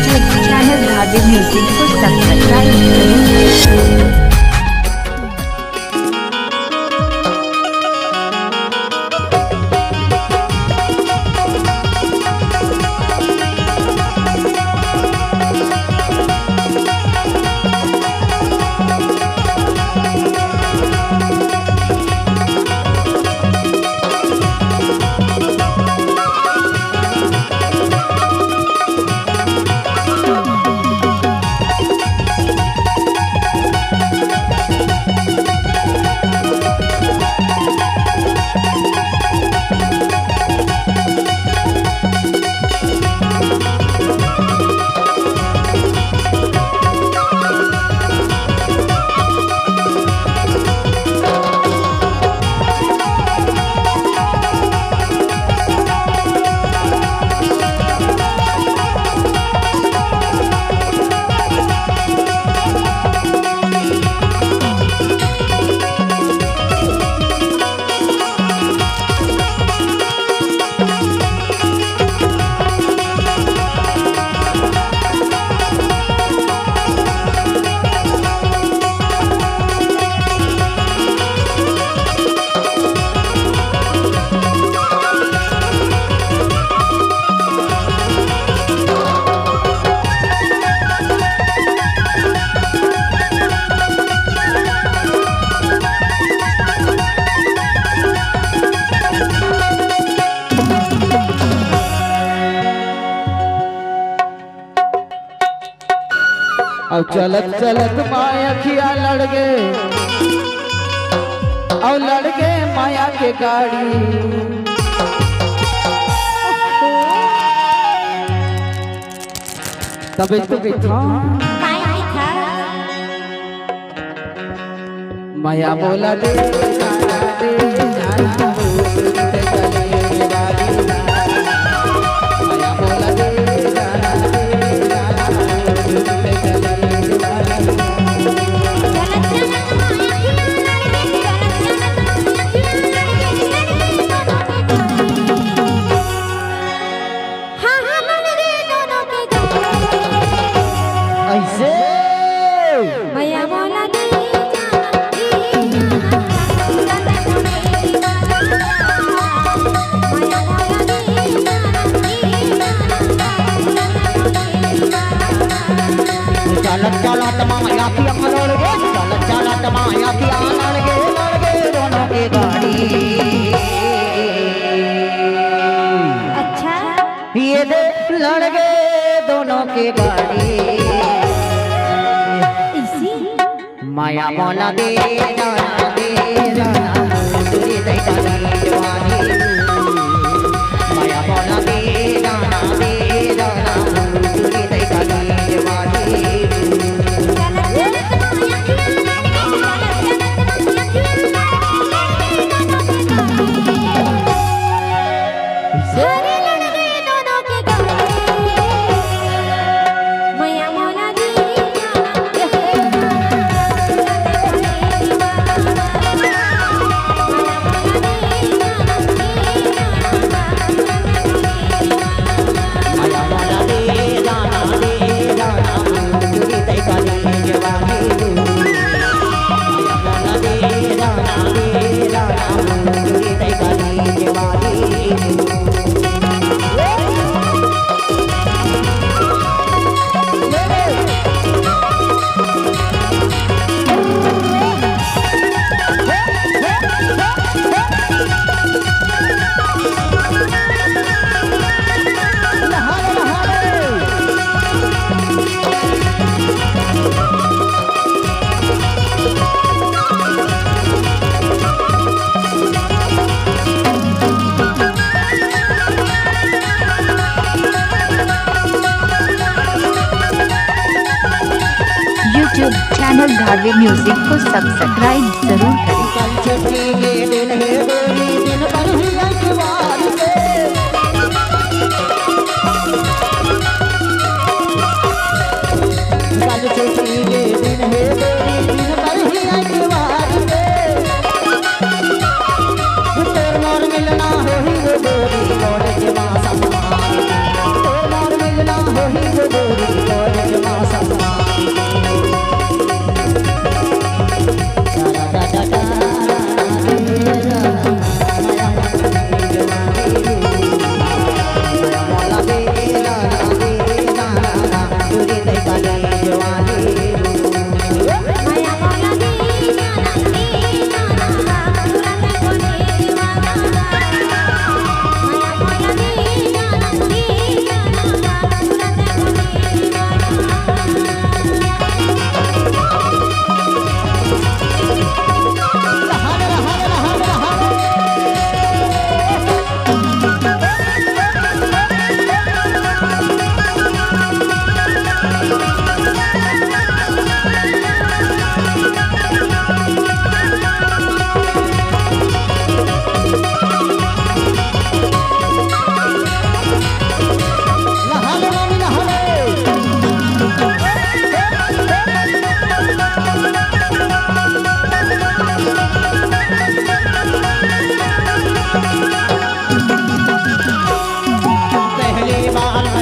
YouTube channel धागे music को subscribe करें। अब चलत चलत माया खिया लड़ गए और लड़ गए माया के गाड़ी। तब तो बैठा माया बोला दे माया की लड़ गए चलत माया की लड़ गए दोनों की गाड़ी। अच्छा ये दे लड़ गए दोनों की गाड़ी। इसी माया मौला दे जाना मुंदरी दे जानी जवानी। माया मौला दे जाना मुंदरी दे जानी जवानी। यूट्यूब चैनल धागे म्यूजिक को सब्सक्राइब जरूर करें।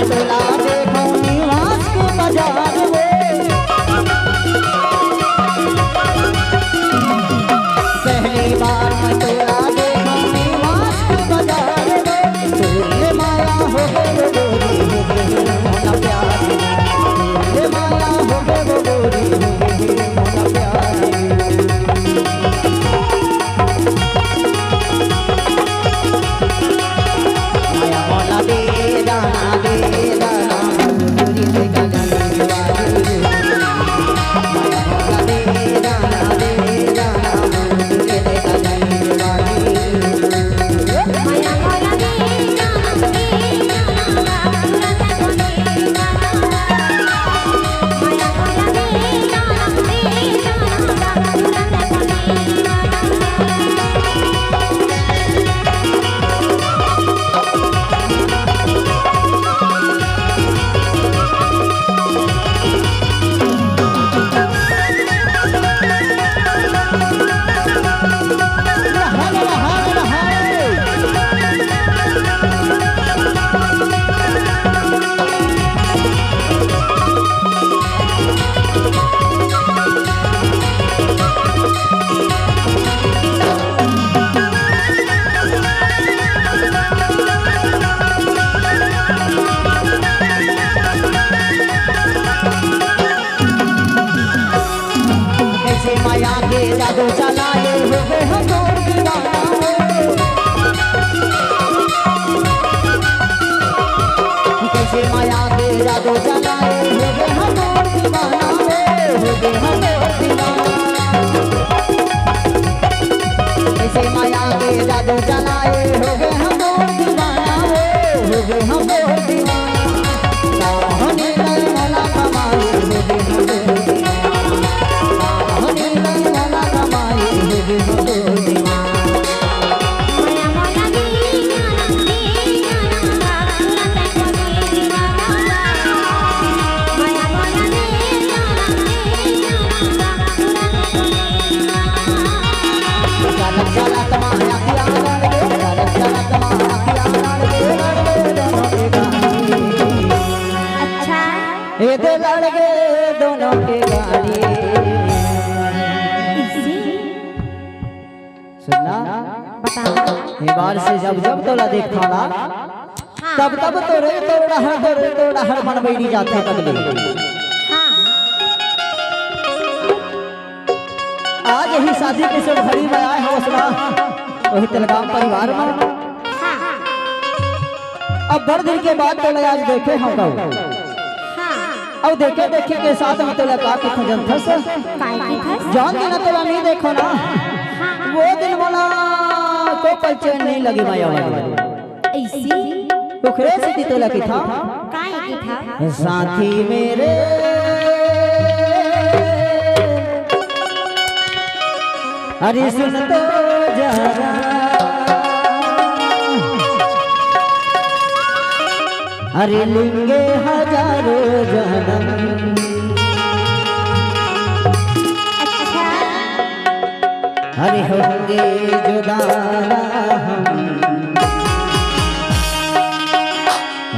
मैं तोला देखो निवास के बाजार में पहली बार मैं तोला देखो निवास के बाजार में तोरे माया हो गए गोरी हो गए मोना प्यार तोरे माया हो गए गोरी हो गए मोना प्यार माया मोला दे दाना मंजूरी दे गगन दीवारी माया मोला दे दाना मंजूरी दे गगन दीवारी माया मोला दे माया के जादू चलाए हुए हम और दीवाना कैसे माया के जादू चलाए हुए हम और दीवाना हुए हम और दीवाना कैसे माया के जादू चलाए हुए हम और दीवाना हुए हम और दीवाना होने लगे मोला कमाई हुए हम और ये लड़ गए दोनों के गाड़ी सुनना ये बार से जब जब तोला देखता ना तब तब तोड़ा हर मन बैठी जाते तगले आज यही शादी के सब घड़ी में आए हौसला वही तलगाम परिवार में अब बड़ दिन के बाद तोला आज देखे हम अब देखे के साथ में तोला का खजन थस जान देना तोला नहीं देखो ना वो दिन वाला को पहचान नहीं लगी माया वाली ऐसी उखरे से तोला की था काय की था साथी मेरे अरे सुन तो जरा अरे लेंगे हजारों जन्म अरे होंगे जुदा हम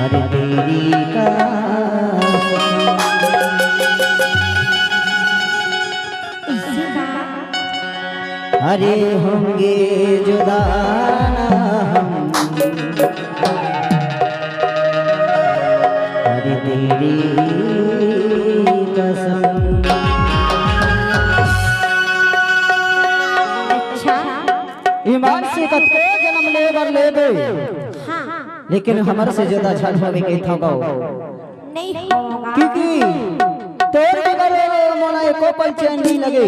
अरे तेरी अरे होंगे जुदा हम अरे तेरी कसम ईमान से कतको जन्म ले बर ले दे लेकिन हमर से ज्यादा झट होवे के था गाओ नहीं होगा क्योंकि तोर बगैर मोला एको पल चैन नहीं लगे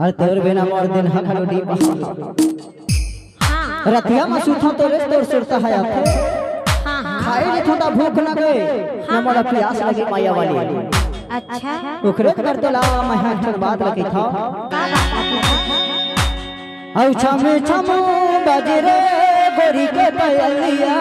और तोर बिना मोर दिन हक लोडी रतिया में सुथा तोरे तोर सुरता है खाए जे थोड़ा भूख लगे न मोला प्यास लगे माया वाली अच्छा ओकरे कर तो ला मैं हर बात लगी था औ छमे छमो बजरे गोरी के पयलिया